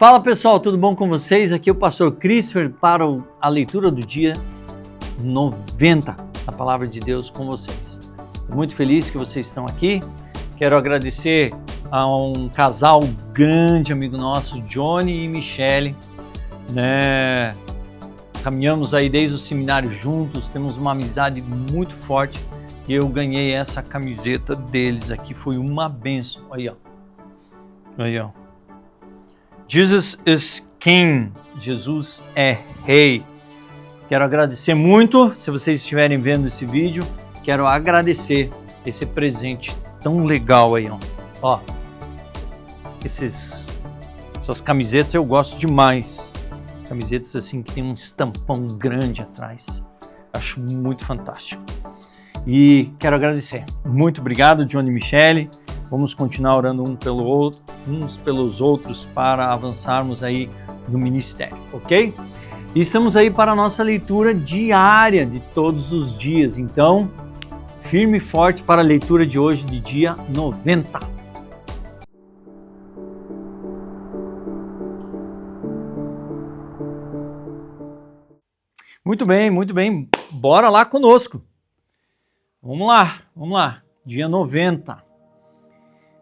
Fala pessoal, tudo bom com vocês? Aqui é o pastor Christopher para a leitura do dia 90 da Palavra de Deus com vocês. Estou muito feliz que vocês estão aqui. Quero agradecer a um casal grande amigo nosso, Johnny e Michele, né? Caminhamos aí desde o seminário juntos, temos uma amizade muito forte e eu ganhei essa camiseta deles aqui, foi uma bênção. Aí, ó. Aí, ó. Jesus is King. Jesus é Rei. Quero agradecer muito, se vocês estiverem vendo esse vídeo, quero agradecer esse presente tão legal aí, ó. Ó, essas camisetas eu gosto demais. Camisetas assim que tem um estampão grande atrás. Acho muito fantástico. E quero agradecer. Muito obrigado, Johnny e Michele. Vamos continuar orando uns pelos outros para avançarmos aí no ministério, ok? E estamos aí para a nossa leitura diária de todos os dias. Então, firme e forte para a leitura de hoje, de dia 90. Muito bem. Bora lá conosco. Vamos lá. Dia 90.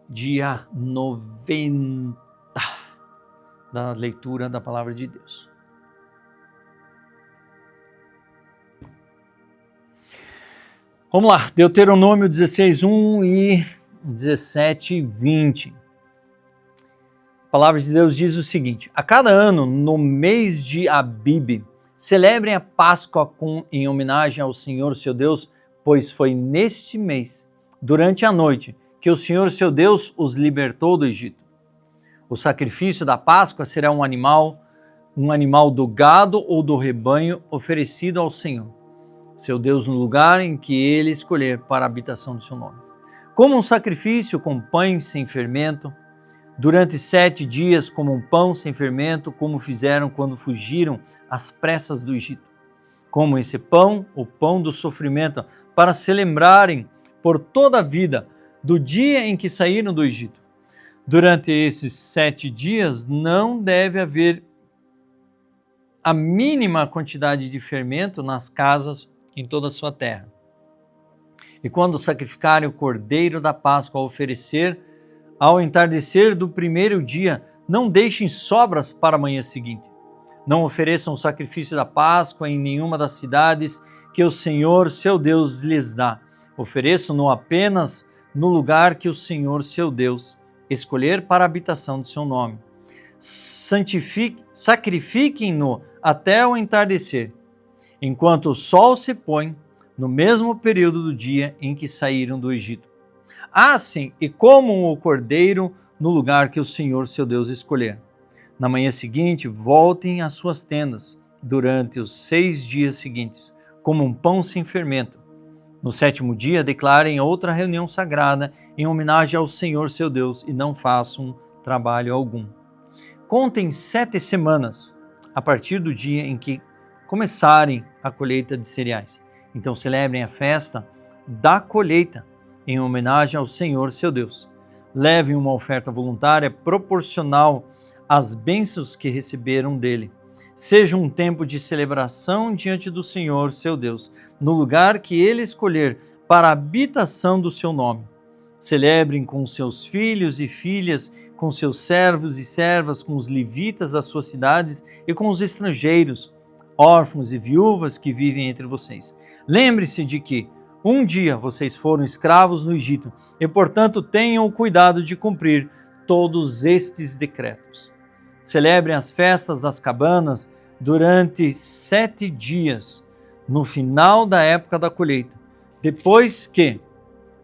Dia 90 da leitura da Palavra de Deus. Vamos lá, Deuteronômio 16:1 e 17:20. A Palavra de Deus diz o seguinte: a cada ano, no mês de Abib, celebrem a Páscoa em homenagem ao Senhor seu Deus, pois foi neste mês, durante a noite, que o Senhor seu Deus os libertou do Egito. O sacrifício da Páscoa será um animal do gado ou do rebanho oferecido ao Senhor, seu Deus, no lugar em que ele escolher para a habitação do seu nome. Como um sacrifício com pães sem fermento, durante 7 dias como um pão sem fermento, como fizeram quando fugiram às pressas do Egito. Como esse pão, o pão do sofrimento, para se lembrarem por toda a vida do dia em que saíram do Egito. Durante esses 7 dias não deve haver a mínima quantidade de fermento nas casas em toda a sua terra. E quando sacrificarem o cordeiro da Páscoa a oferecer, ao entardecer do primeiro dia, não deixem sobras para a manhã seguinte. Não ofereçam o sacrifício da Páscoa em nenhuma das cidades que o Senhor, seu Deus, lhes dá. Ofereçam-no apenas no lugar que o Senhor, seu Deus, escolher para a habitação do seu nome. Sacrifiquem-no até o entardecer, enquanto o sol se põe, no mesmo período do dia em que saíram do Egito. Assem e comam o cordeiro no lugar que o Senhor, seu Deus, escolher. Na manhã seguinte, voltem às suas tendas durante os 6 dias seguintes, como um pão sem fermento. No 7º dia, declarem outra reunião sagrada em homenagem ao Senhor seu Deus e não façam trabalho algum. Contem 7 semanas a partir do dia em que começarem a colheita de cereais. Então celebrem a festa da colheita em homenagem ao Senhor seu Deus. Levem uma oferta voluntária proporcional às bênçãos que receberam dele. Seja um tempo de celebração diante do Senhor, seu Deus, no lugar que ele escolher para a habitação do seu nome. Celebrem com seus filhos e filhas, com seus servos e servas, com os levitas das suas cidades e com os estrangeiros, órfãos e viúvas que vivem entre vocês. Lembre-se de que um dia vocês foram escravos no Egito e, portanto, tenham o cuidado de cumprir todos estes decretos. Celebrem as festas das cabanas durante 7 dias, no final da época da colheita, depois que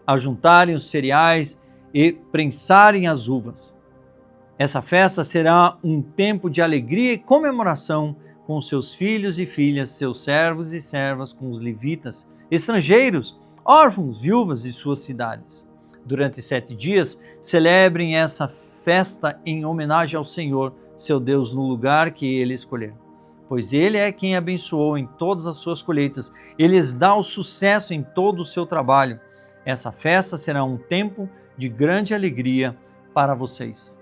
ajuntarem os cereais e prensarem as uvas. Essa festa será um tempo de alegria e comemoração com seus filhos e filhas, seus servos e servas, com os levitas, estrangeiros, órfãos, viúvas de suas cidades. Durante 7 dias, celebrem essa festa em homenagem ao Senhor, seu Deus, no lugar que ele escolher. Pois ele é quem abençoou em todas as suas colheitas e lhes dá o sucesso em todo o seu trabalho. Essa festa será um tempo de grande alegria para vocês.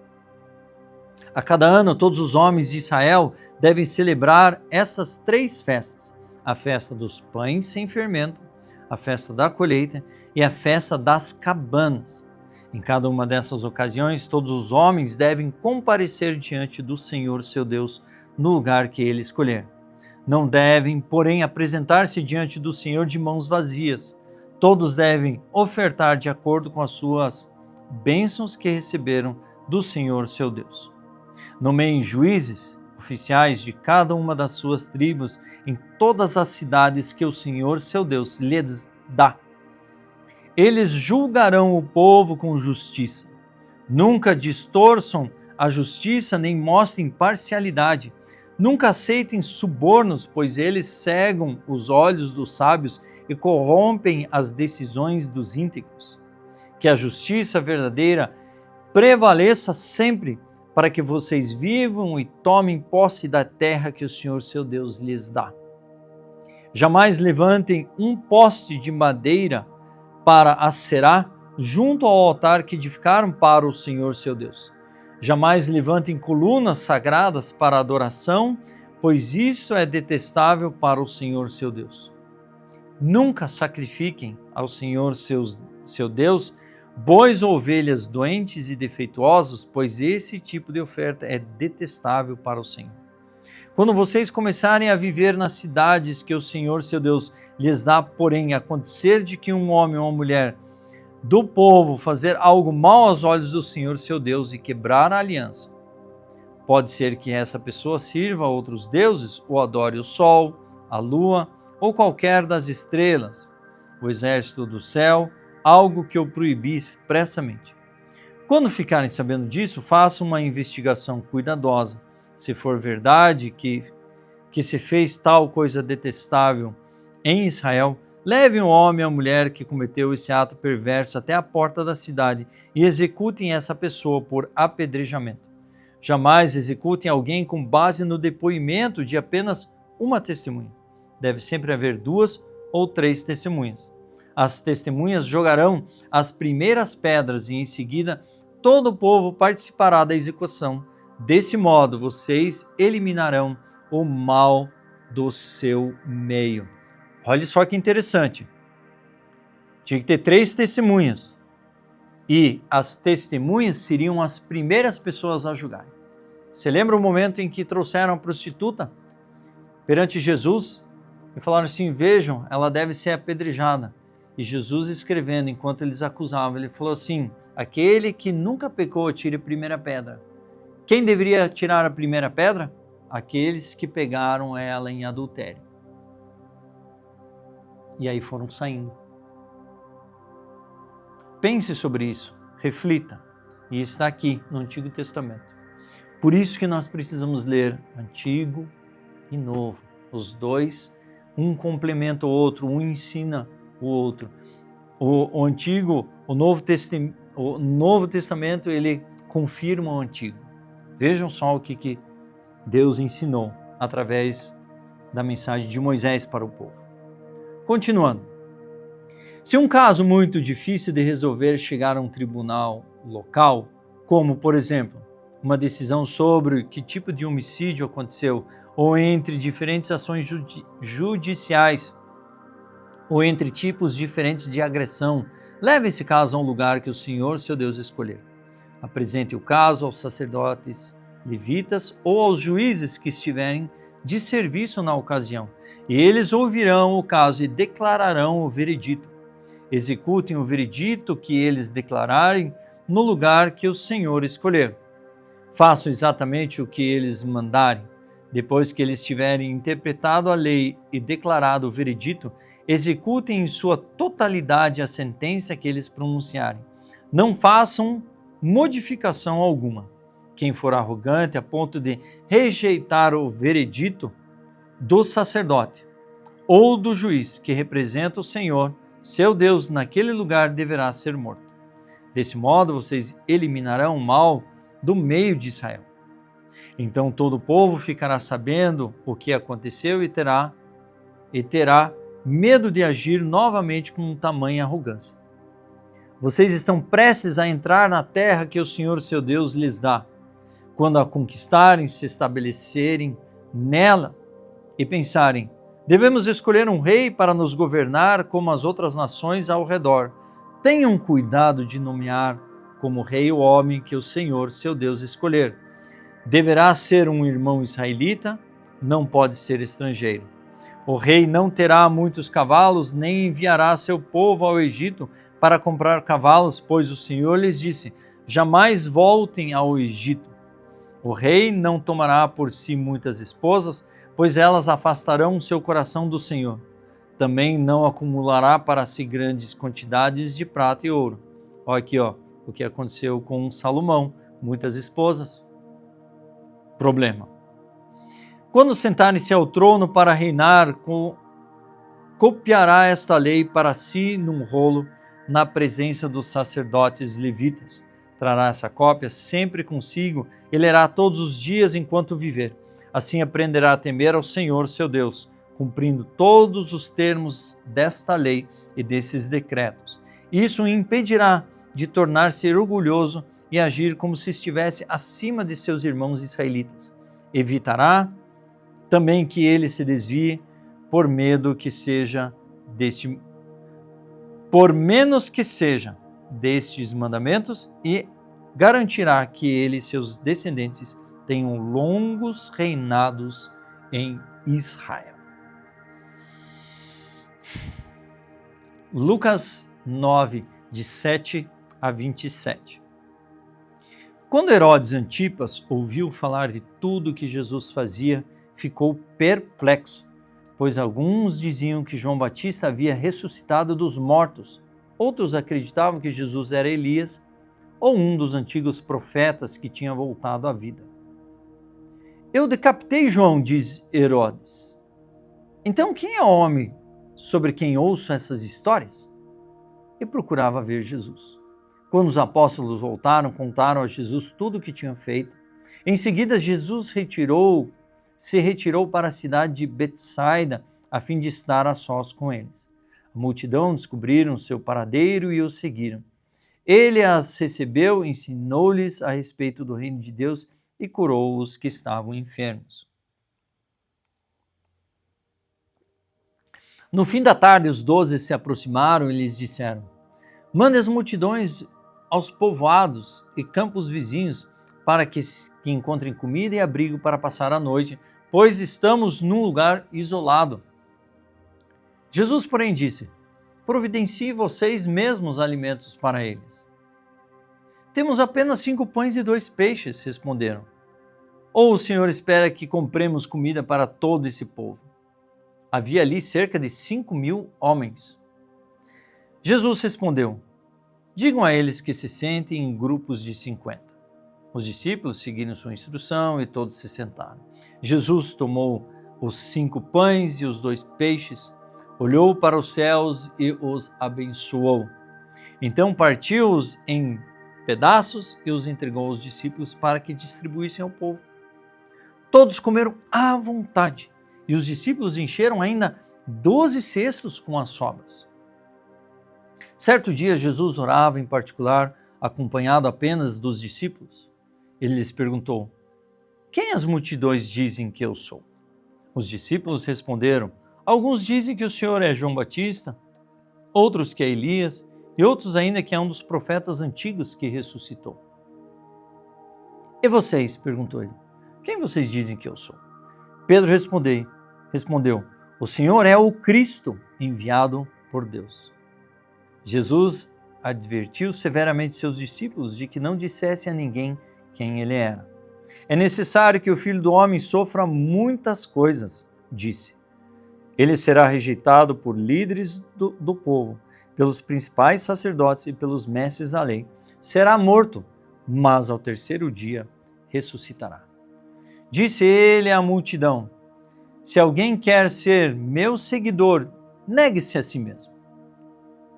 A cada ano, todos os homens de Israel devem celebrar essas 3 festas: a festa dos pães sem fermento, a festa da colheita e a festa das cabanas. Em cada uma dessas ocasiões, todos os homens devem comparecer diante do Senhor seu Deus no lugar que ele escolher. Não devem, porém, apresentar-se diante do Senhor de mãos vazias. Todos devem ofertar de acordo com as suas bênçãos que receberam do Senhor seu Deus. Nomeiem juízes, oficiais de cada uma das suas tribos em todas as cidades que o Senhor seu Deus lhes dá. Eles julgarão o povo com justiça. Nunca distorçam a justiça nem mostrem parcialidade. Nunca aceitem subornos, pois eles cegam os olhos dos sábios e corrompem as decisões dos íntegros. Que a justiça verdadeira prevaleça sempre, para que vocês vivam e tomem posse da terra que o Senhor seu Deus lhes dá. Jamais levantem um poste de madeira para Aserá junto ao altar que edificaram para o Senhor seu Deus. Jamais levantem colunas sagradas para adoração, pois isso é detestável para o Senhor seu Deus. Nunca sacrifiquem ao Senhor seu Deus bois ou ovelhas doentes e defeituosos, pois esse tipo de oferta é detestável para o Senhor. Quando vocês começarem a viver nas cidades que o Senhor seu Deus lhes dá, porém acontecer de que um homem ou uma mulher do povo fazer algo mal aos olhos do Senhor seu Deus e quebrar a aliança, pode ser que essa pessoa sirva a outros deuses ou adore o sol, a lua ou qualquer das estrelas, o exército do céu, algo que eu proibi expressamente. Quando ficarem sabendo disso, façam uma investigação cuidadosa. Se for verdade que se fez tal coisa detestável em Israel, levem o homem e a mulher que cometeu esse ato perverso até a porta da cidade e executem essa pessoa por apedrejamento. Jamais executem alguém com base no depoimento de apenas uma testemunha. Deve sempre haver 2 ou 3 testemunhas. As testemunhas jogarão as primeiras pedras e em seguida todo o povo participará da execução. Desse modo, vocês eliminarão o mal do seu meio. Olha só que interessante. Tinha que ter 3 testemunhas. E as testemunhas seriam as primeiras pessoas a julgarem. Você lembra o momento em que trouxeram a prostituta perante Jesus e falaram assim: vejam, ela deve ser apedrejada. E Jesus, escrevendo enquanto eles acusavam, ele falou assim: aquele que nunca pecou, atire a primeira pedra. Quem deveria tirar a primeira pedra? Aqueles que pegaram ela em adultério. E aí foram saindo. Pense sobre isso, reflita. E está aqui no Antigo Testamento. Por isso que nós precisamos ler Antigo e Novo. Os dois, um complementa o outro, um ensina o outro. O Novo Testamento, ele confirma o Antigo. Vejam só o que Deus ensinou através da mensagem de Moisés para o povo. Continuando. Se um caso muito difícil de resolver chegar a um tribunal local, como, por exemplo, uma decisão sobre que tipo de homicídio aconteceu, ou entre diferentes ações judiciais, ou entre tipos diferentes de agressão, leve esse caso a um lugar que o Senhor, seu Deus, escolher. Apresente o caso aos sacerdotes levitas ou aos juízes que estiverem de serviço na ocasião, e eles ouvirão o caso e declararão o veredito. Executem o veredito que eles declararem no lugar que o Senhor escolher. Façam exatamente o que eles mandarem. Depois que eles tiverem interpretado a lei e declarado o veredito, executem em sua totalidade a sentença que eles pronunciarem. Não façam modificação alguma. Quem for arrogante a ponto de rejeitar o veredito do sacerdote ou do juiz que representa o Senhor, seu Deus, naquele lugar deverá ser morto. Desse modo, vocês eliminarão o mal do meio de Israel. Então todo o povo ficará sabendo o que aconteceu e terá medo de agir novamente com tamanha arrogância. Vocês estão prestes a entrar na terra que o Senhor, seu Deus, lhes dá. quando a conquistarem, se estabelecerem nela e pensarem: devemos escolher um rei para nos governar como as outras nações ao redor. Tenham cuidado de nomear como rei o homem que o Senhor, seu Deus, escolher. Deverá ser um irmão israelita, não pode ser estrangeiro. O rei não terá muitos cavalos, nem enviará seu povo ao Egito para comprar cavalos, pois o Senhor lhes disse: jamais voltem ao Egito. O rei não tomará por si muitas esposas, pois elas afastarão seu coração do Senhor. Também não acumulará para si grandes quantidades de prata e ouro. Olha aqui, o que aconteceu com Salomão, muitas esposas. Problema. Quando sentarem-se ao trono para reinar, copiará esta lei para si num rolo na presença dos sacerdotes levitas. Trará essa cópia sempre consigo e lerá todos os dias enquanto viver. Assim aprenderá a temer ao Senhor, seu Deus, cumprindo todos os termos desta lei e desses decretos. Isso o impedirá de tornar-se orgulhoso e agir como se estivesse acima de seus irmãos israelitas. Evitará também que ele se desvie por menos que seja destes mandamentos, e garantirá que ele e seus descendentes tenham longos reinados em Israel. Lucas 9, de 7 a 27. Quando Herodes Antipas ouviu falar de tudo que Jesus fazia, ficou perplexo, pois alguns diziam que João Batista havia ressuscitado dos mortos, outros acreditavam que Jesus era Elias ou um dos antigos profetas que tinha voltado à vida. Eu decapitei João, diz Herodes. Então quem é o homem sobre quem ouço essas histórias? E procurava ver Jesus. Quando os apóstolos voltaram, contaram a Jesus tudo o que tinham feito. Em seguida, Jesus se retirou para a cidade de Betsaida, a fim de estar a sós com eles. A multidão descobriram seu paradeiro e o seguiram. Ele as recebeu, ensinou-lhes a respeito do reino de Deus e curou os que estavam enfermos. No fim da tarde, os 12 se aproximaram e lhes disseram: mande as multidões aos povoados e campos vizinhos para que encontrem comida e abrigo para passar a noite, pois estamos num lugar isolado. Jesus, porém, disse: providencie vocês mesmos alimentos para eles. Temos apenas 5 pães e 2 peixes, responderam. Ou o Senhor espera que compremos comida para todo esse povo? Havia ali cerca de 5.000 homens. Jesus respondeu: digam a eles que se sentem em grupos de 50. Os discípulos seguiram sua instrução e todos se sentaram. Jesus tomou os 5 pães e os 2 peixes, olhou para os céus e os abençoou. Então partiu-os em pedaços e os entregou aos discípulos para que distribuíssem ao povo. Todos comeram à vontade e os discípulos encheram ainda 12 cestos com as sobras. Certo dia, Jesus orava em particular, acompanhado apenas dos discípulos. Ele lhes perguntou: quem as multidões dizem que eu sou? Os discípulos responderam: alguns dizem que o Senhor é João Batista, outros que é Elias e outros ainda que é um dos profetas antigos que ressuscitou. E vocês? Perguntou ele. Quem vocês dizem que eu sou? Pedro respondeu: o Senhor é o Cristo enviado por Deus. Jesus advertiu severamente seus discípulos de que não dissessem a ninguém quem ele era. É necessário que o Filho do Homem sofra muitas coisas, disse. Ele será rejeitado por líderes do povo, pelos principais sacerdotes e pelos mestres da lei. Será morto, mas ao 3º dia ressuscitará. Disse ele à multidão: se alguém quer ser meu seguidor, negue-se a si mesmo.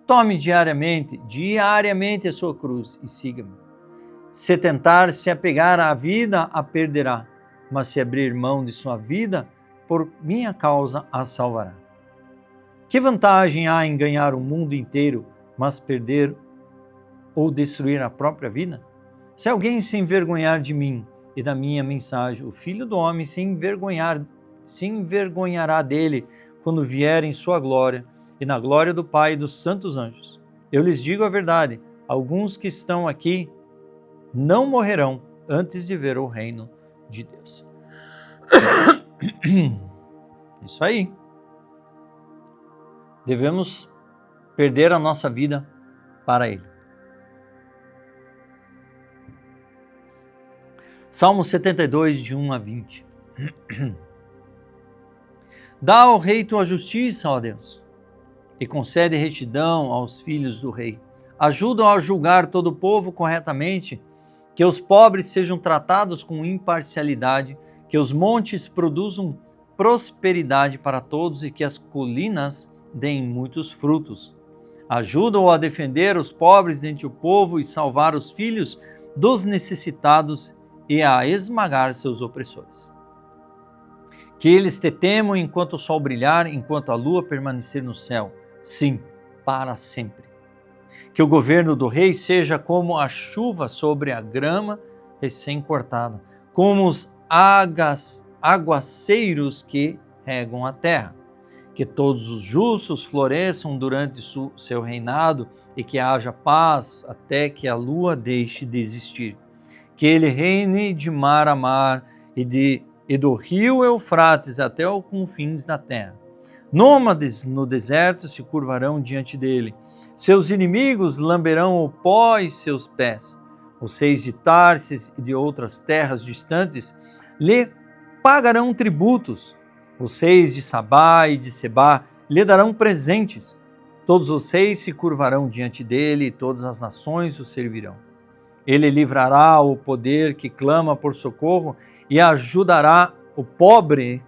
Tome diariamente a sua cruz e siga-me. Se tentar se apegar à vida, a perderá, mas se abrir mão de sua vida, por minha causa a salvará. Que vantagem há em ganhar o mundo inteiro, mas perder ou destruir a própria vida? Se alguém se envergonhar de mim e da minha mensagem. O Filho do Homem se envergonhará dele quando vier em sua glória e na glória do Pai e dos santos anjos. Eu lhes digo a verdade, alguns que estão aqui não morrerão antes de ver o reino de Deus. Isso aí. Devemos perder a nossa vida para Ele. Salmo 72, de 1 a 20. Dá ao rei tua justiça, ó Deus, e concede retidão aos filhos do rei. Ajuda a julgar todo o povo corretamente, que os pobres sejam tratados com imparcialidade, que os montes produzam prosperidade para todos e que as colinas deem muitos frutos. Ajuda-o a defender os pobres dentre o povo e salvar os filhos dos necessitados e a esmagar seus opressores. Que eles te temam enquanto o sol brilhar, enquanto a lua permanecer no céu, sim, para sempre. Que o governo do rei seja como a chuva sobre a grama recém-cortada, como os aguaceiros que regam a terra. Que todos os justos floresçam durante seu reinado e que haja paz até que a lua deixe de existir. Que ele reine de mar a mar e do rio Eufrates até os confins da terra. Nômades no deserto se curvarão diante dele. Seus inimigos lamberão o pó e seus pés. Os reis de Tarsis e de outras terras distantes lhe pagarão tributos. Os reis de Sabá e de Sebá lhe darão presentes. Todos os reis se curvarão diante dele e todas as nações o servirão. Ele livrará o poder que clama por socorro e ajudará o pobre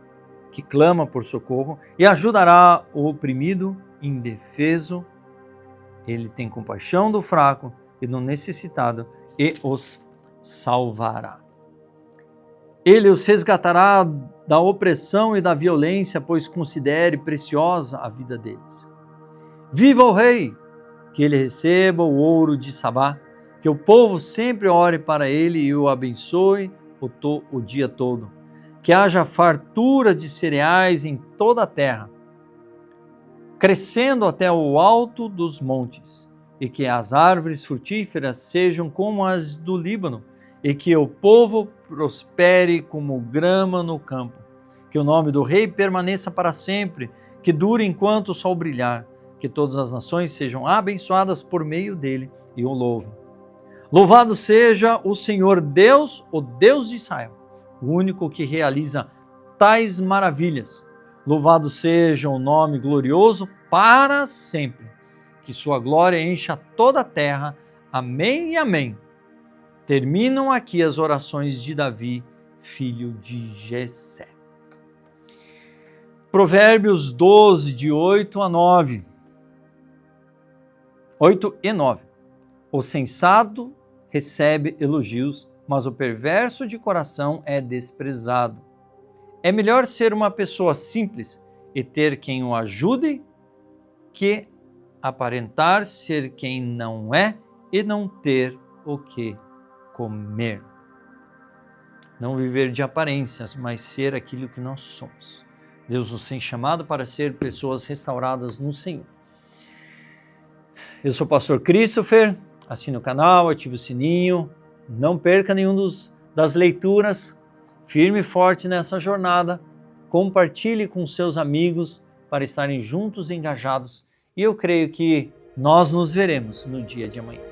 que clama por socorro e ajudará o oprimido e indefeso. Ele tem compaixão do fraco e do necessitado e os salvará. Ele os resgatará da opressão e da violência, pois considere preciosa a vida deles. Viva o rei! Que ele receba o ouro de Sabá, que o povo sempre ore para ele e o abençoe o dia todo. Que haja fartura de cereais em toda a terra, crescendo até o alto dos montes, e que as árvores frutíferas sejam como as do Líbano, e que o povo prospere como grama no campo. Que o nome do rei permaneça para sempre, que dure enquanto o sol brilhar, que todas as nações sejam abençoadas por meio dele e o louvem. Louvado seja o Senhor Deus, o Deus de Israel, o único que realiza tais maravilhas. Louvado seja o nome glorioso para sempre. Que sua glória encha toda a terra. Amém e amém. Terminam aqui as orações de Davi, filho de Jessé. Provérbios 12, de 8 a 9. 8 e 9. O sensato recebe elogios, mas o perverso de coração é desprezado. É melhor ser uma pessoa simples e ter quem o ajude que aparentar ser quem não é e não ter o que comer. Não viver de aparências, mas ser aquilo que nós somos. Deus nos tem chamado para ser pessoas restauradas no Senhor. Eu sou o pastor Christopher, assine o canal, ative o sininho, não perca nenhum das leituras, firme e forte nessa jornada, compartilhe com seus amigos para estarem juntos e engajados, e eu creio que nós nos veremos no dia de amanhã.